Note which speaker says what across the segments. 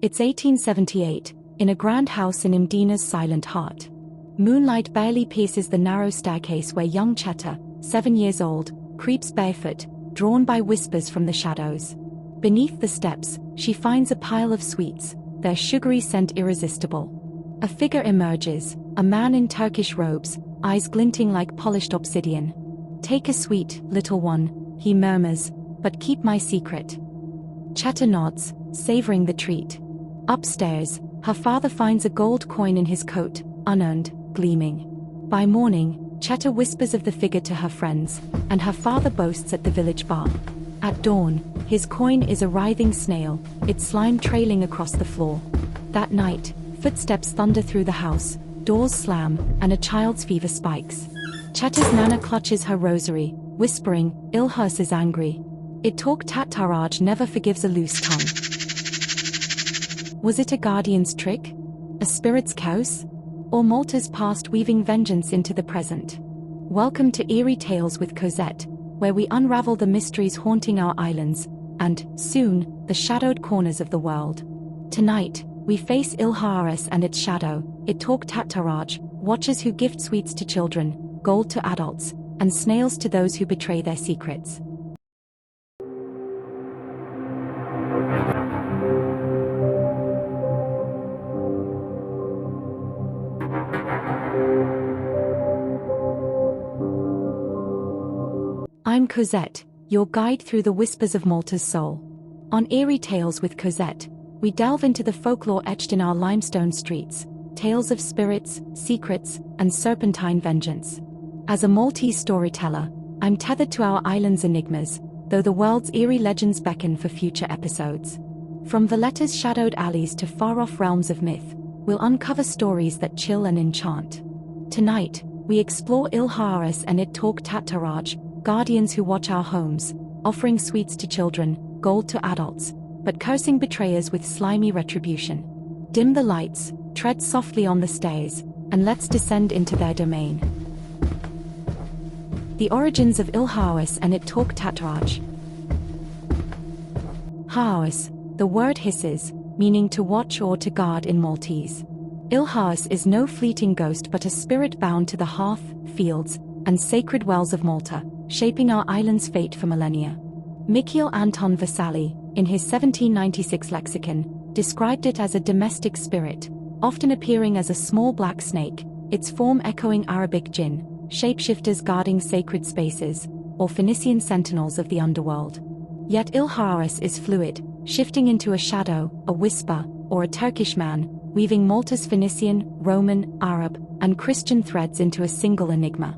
Speaker 1: It's 1878, in a grand house in Mdina's silent heart. Moonlight barely pierces the narrow staircase where young Cheta, 7 years old, creeps barefoot, drawn by whispers from the shadows. Beneath the steps, she finds a pile of sweets, their sugary scent irresistible. A figure emerges, a man in Turkish robes, eyes glinting like polished obsidian. "Take a sweet, little one," he murmurs, "but keep my secret." Cheta nods, savoring the treat. Upstairs, her father finds a gold coin in his coat, unearned, gleaming. By morning, Cheta whispers of the figure to her friends, and her father boasts at the village bar. At dawn, his coin is a writhing snail, its slime trailing across the floor. That night, footsteps thunder through the house, doors slam, and a child's fever spikes. Cheta's nana clutches her rosary, whispering, "Il-Hares is angry. ItTork tat-Taraġ never forgives a loose tongue." Was it a guardian's trick? A spirit's curse? Or Malta's past weaving vengeance into the present? Welcome to Eerie Tales with Cosette, where we unravel the mysteries haunting our islands, and, soon, the shadowed corners of the world. Tonight, we face Il-Hares and its shadow, ItTork tat-Taraġ, watchers who gift sweets to children, gold to adults, and snails to those who betray their secrets. I'm Cosette, your guide through the whispers of Malta's soul. On Eerie Tales with Cosette, we delve into the folklore etched in our limestone streets, tales of spirits, secrets, and serpentine vengeance. As a Maltese storyteller, I'm tethered to our island's enigmas, though the world's eerie legends beckon for future episodes. From Valletta's shadowed alleys to far-off realms of myth, we'll uncover stories that chill and enchant. Tonight, we explore Il-Hares and ItTork tat-Taraġ, guardians who watch our homes, offering sweets to children, gold to adults, but cursing betrayers with slimy retribution. Dim the lights, tread softly on the stairs, and let's descend into their domain. The origins of Il-Hares and ItTork tat-Taraġ. Hares, the word hisses, meaning to watch or to guard in Maltese. Il-Hares is no fleeting ghost but a spirit bound to the hearth, fields, and sacred wells of Malta, shaping our island's fate for millennia. Michiel Anton Vassalli, in his 1796 lexicon, described it as a domestic spirit, often appearing as a small black snake, its form echoing Arabic jinn, shapeshifters guarding sacred spaces, or Phoenician sentinels of the underworld. Yet Il-Hares is fluid, shifting into a shadow, a whisper, or a Turkish man, weaving Malta's Phoenician, Roman, Arab, and Christian threads into a single enigma.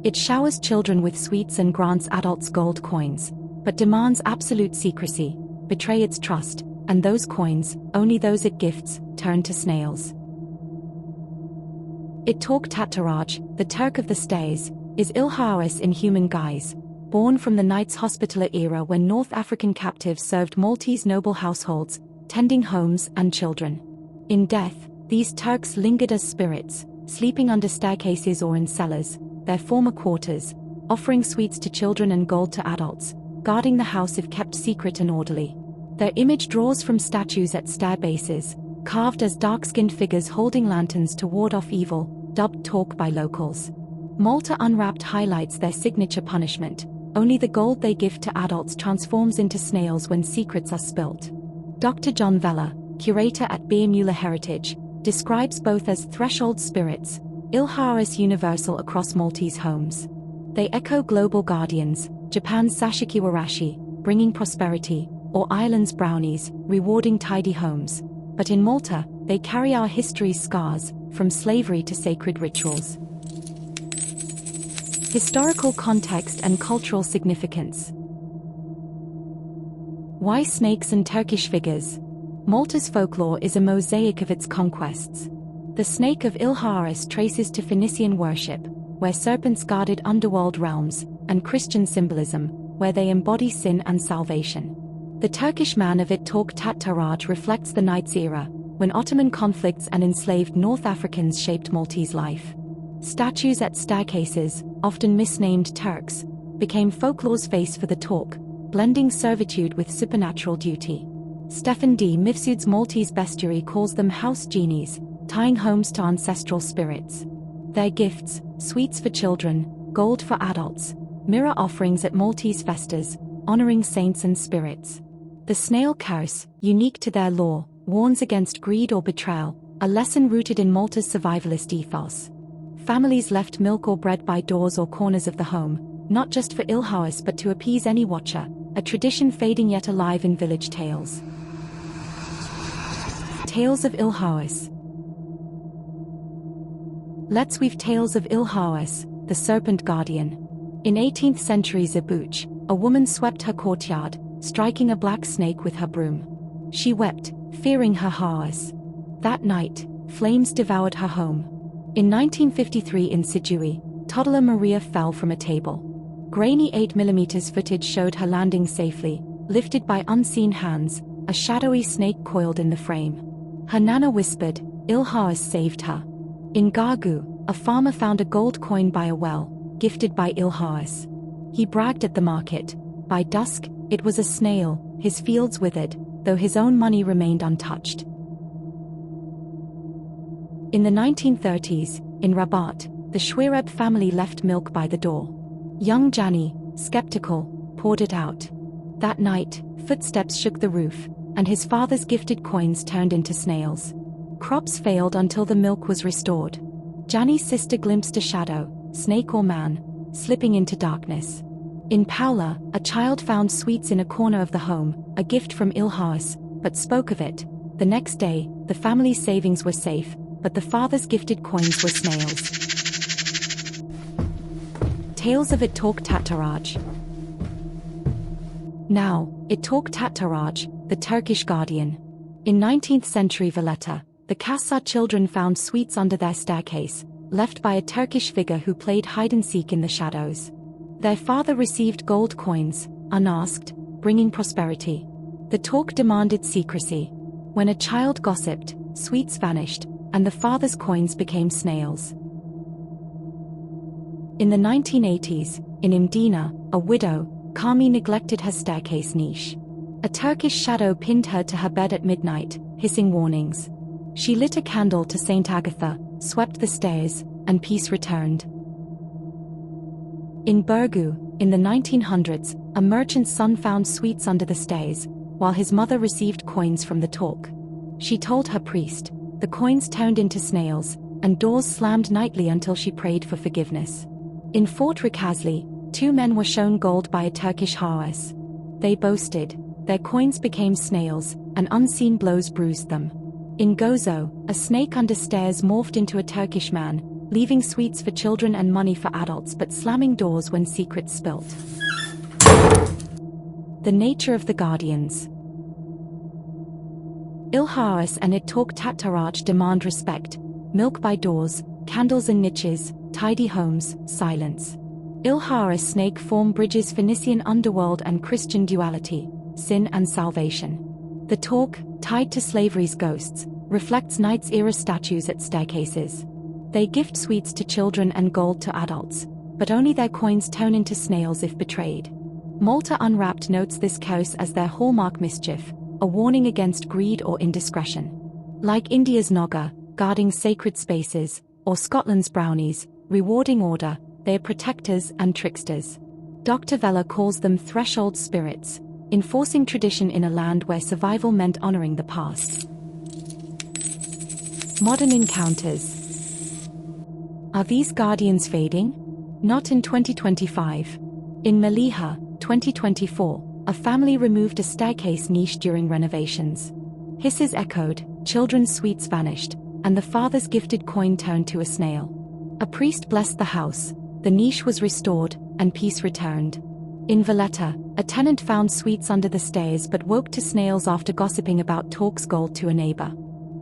Speaker 1: It showers children with sweets and grants adults gold coins, but demands absolute secrecy, betray its trust, and those coins, only those it gifts, turn to snails. ItTork tat-Taraġ, the Turk of the Stairs, is Il-Hares in human guise, born from the Knights Hospitaller era when North African captives served Maltese noble households, tending homes and children. In death, these Turks lingered as spirits, sleeping under staircases or in cellars, their former quarters, offering sweets to children and gold to adults, guarding the house if kept secret and orderly. Their image draws from statues at stair bases, carved as dark-skinned figures holding lanterns to ward off evil, dubbed Tork by locals. Malta Unwrapped highlights their signature punishment: only the gold they give to adults transforms into snails when secrets are spilt. Dr. John Vella, curator at Beermuller Heritage, describes both as threshold spirits, Il-Hares universal across Maltese homes. They echo global guardians, Japan's Sashiki Warashi, bringing prosperity, or Ireland's brownies, rewarding tidy homes. But in Malta, they carry our history's scars, from slavery to sacred rituals. Historical context and cultural significance. Why snakes and Turkish figures? Malta's folklore is a mosaic of its conquests. The snake of Il-Hares traces to Phoenician worship, where serpents guarded underworld realms, and Christian symbolism, where they embody sin and salvation. The Turkish man of ItTork tat-Taraġ reflects the Knights era, when Ottoman conflicts and enslaved North Africans shaped Maltese life. Statues at staircases, often misnamed Turks, became folklore's face for the Tork, blending servitude with supernatural duty. Stefan D. Mifsud's Maltese bestiary calls them house genies, tying homes to ancestral spirits. Their gifts, sweets for children, gold for adults, mirror offerings at Maltese festas, honoring saints and spirits. The snail curse, unique to their lore, warns against greed or betrayal, a lesson rooted in Malta's survivalist ethos. Families left milk or bread by doors or corners of the home, not just for il-Hares but to appease any watcher, a tradition fading yet alive in village tales. Tales of il-Hares. Let's weave tales of il-Hares, the serpent guardian. In 18th century Zebuch, a woman swept her courtyard, striking a black snake with her broom. She wept, fearing her Hares. That night, flames devoured her home. In 1953 in Sidui, toddler Maria fell from a table. Grainy 8mm footage showed her landing safely, lifted by unseen hands, a shadowy snake coiled in the frame. Her nana whispered, il-Hares saved her. In Gargu, a farmer found a gold coin by a well, gifted by il-Hares. He bragged at the market. By dusk, it was a snail, his fields withered, though his own money remained untouched. In the 1930s, in Rabat, the Shwireb family left milk by the door. Young Jani, skeptical, poured it out. That night, footsteps shook the roof, and his father's gifted coins turned into snails. Crops failed until the milk was restored. Jani's sister glimpsed a shadow, snake or man, slipping into darkness. In Paula, a child found sweets in a corner of the home, a gift from il-Hares, but spoke of it. The next day, the family's savings were safe, but the father's gifted coins were snails. Tales of ItTork tat-Taraġ. Now, ItTork tat-Taraġ, the Turkish guardian. In 19th century Valletta, the Kassa children found sweets under their staircase, left by a Turkish figure who played hide-and-seek in the shadows. Their father received gold coins, unasked, bringing prosperity. The talk demanded secrecy. When a child gossiped, sweets vanished, and the father's coins became snails. In the 1980s, in Imdina, a widow, calmly neglected her staircase niche. A Turkish shadow pinned her to her bed at midnight, hissing warnings. She lit a candle to Saint Agatha, swept the stairs, and peace returned. In Burgu, in the 1900s, a merchant's son found sweets under the stairs, while his mother received coins from the talk. She told her priest. The coins turned into snails, and doors slammed nightly until she prayed for forgiveness. In Fort Rikazli, 2 men were shown gold by a Turkish Hares. They boasted. Their coins became snails, and unseen blows bruised them. In Gozo, a snake under stairs morphed into a Turkish man, leaving sweets for children and money for adults but slamming doors when secrets spilt. The nature of the guardians. il-Hares and ItTork tat-Taraġ demand respect, milk by doors, candles in niches, tidy homes, silence. il-Hares snake form bridges Phoenician underworld and Christian duality, sin and salvation. The talk, tied to slavery's ghosts, reflects Knights era statues at staircases. They gift sweets to children and gold to adults, but only their coins turn into snails if betrayed. Malta Unwrapped notes this curse as their hallmark mischief, a warning against greed or indiscretion. Like India's Nogga, guarding sacred spaces, or Scotland's Brownies, rewarding order, they are protectors and tricksters. Dr. Vella calls them threshold spirits, enforcing tradition in a land where survival meant honoring the past. Modern encounters. Are these guardians fading? Not in 2025. In Maliha, 2024, a family removed a staircase niche during renovations. Hisses echoed, children's sweets vanished, and the father's gifted coin turned to a snail. A priest blessed the house, the niche was restored, and peace returned. In Valletta, a tenant found sweets under the stairs but woke to snails after gossiping about Tork's gold to a neighbor.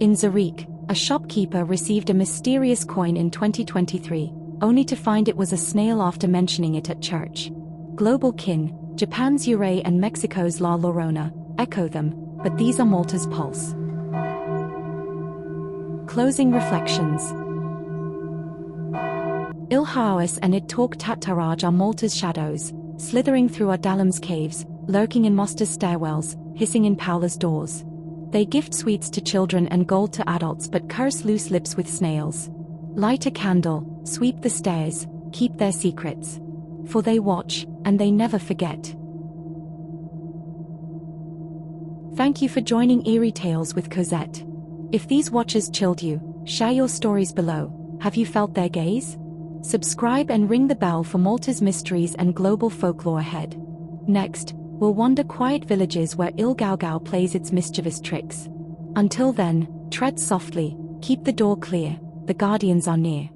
Speaker 1: In Zurich, a shopkeeper received a mysterious coin in 2023, only to find it was a snail after mentioning it at church. Global kin, Japan's Eerie and Mexico's La Llorona, echo them, but these are Malta's pulse. Closing reflections. il-Hares and ItTork tat-Taraġ are Malta's shadows, slithering through Ardalam's caves, lurking in Mosta's stairwells, hissing in Paula's doors. They gift sweets to children and gold to adults but curse loose lips with snails. Light a candle, sweep the stairs, keep their secrets. For they watch, and they never forget. Thank you for joining Eerie Tales with Cosette. If these watchers chilled you, share your stories below. Have you felt their gaze? Subscribe and ring the bell for Malta's mysteries and global folklore ahead. Next, we'll wander quiet villages where Il Gao plays its mischievous tricks. Until then, tread softly, keep the door clear, the guardians are near.